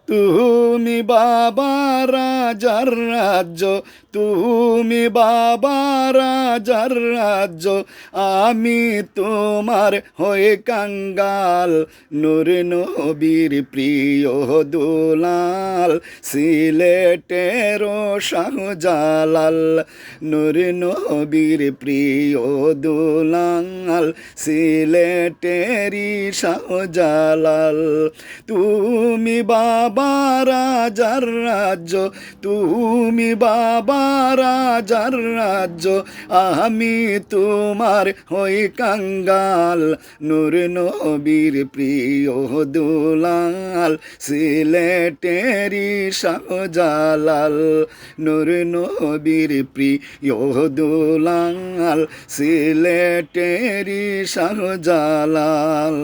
তুমি বাবা রাজার রাজ্য, তুমি বাবা রাজার রাজ্য, আমি তোমার হয়ে কাঙ্গাল। নূর নবীর প্রিয় দুলাল, সিলেটের শাহজালাল। নূর নবীর প্রিয় দুলাল, সিলেটেরই শাহজালাল। তুমি বাবা রাজার রাজ্য, তুমি বাবা রাজার রাজ্য, আমি তোমার হই কাঙ্গাল। নূর নবীর প্রিয় দুলাল, সিলেটেরই শাহজালাল। নূর নবীর প্রিয় দুলাল, সিলেটেরই শাহজালাল।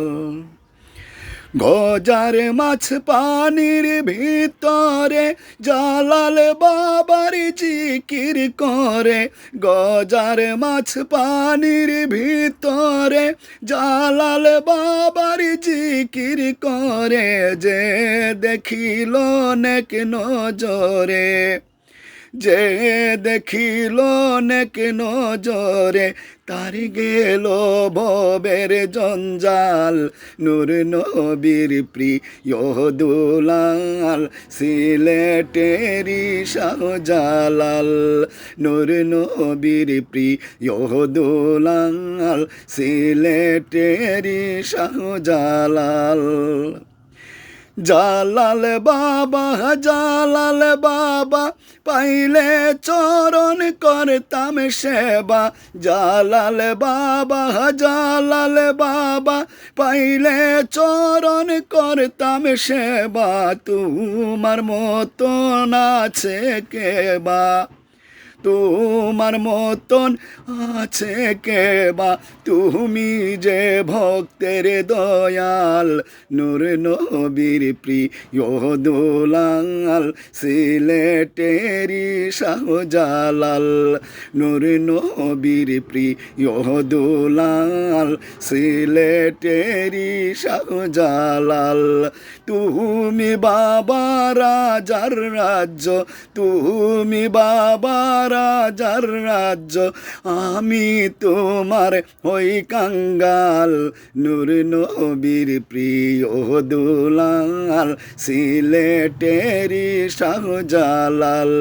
গজার মাছ পানির ভিতরে, জালাল বাবার জিকির করে। গজার মাছ পানির ভিতরে, জালাল বাবার জিকির করে। যে দেখিল নেক নজরে, যে দেখিল নেক নজরে, তার গেল ভবের জঞ্জাল। নূর নবীর প্রিয় দুলাল, সিলেটেরই শাহজালাল। নূর নবীর প্রিয় দুলাল, সিলেটেরই শাহজালাল। জালাল বাবা, জালাল বাবা, পাইলে চরণ করতাম সেবা। জালাল বাবা, জালাল বাবা, পাইলে চরণ করতাম সেবা। তোমার মতন আছে কেবা, তোমার মতন আছে কেবা, তুমি যে ভক্তের দয়াল। নূর নবীর প্রিয় দুলাল, সিলেটেরই শাহজালাল। নূর নবীর প্রিয় দুলাল, সিলেটেরই শাহজালাল। তুমি বাবা রাজার রাজ্য, তুমি বাবা রাজার রাজ্য, আমি তোমার হই কাঙ্গাল। নূর নবীর প্রিয় দুলাল, সিলেটেরই শাহজালাল।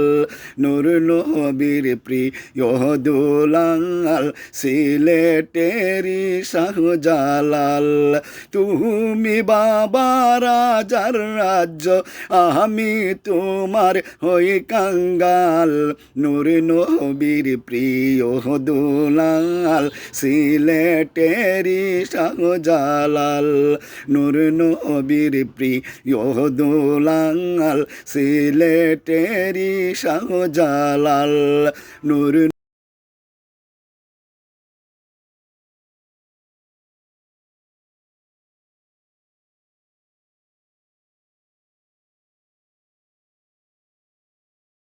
নূর নবীর প্রিয় দুলাল, সিলেটেরই শাহজালাল। তুমি বাবা রাজার রাজ্য, আমি তোমার হই কাঙ্গাল। নূর নবীর প্রিয় দুলাল, সিলেটেরই শাহজালাল। নূর নবীর প্রিয় দুলাল, সিলেটেরই শাহজালাল। নূর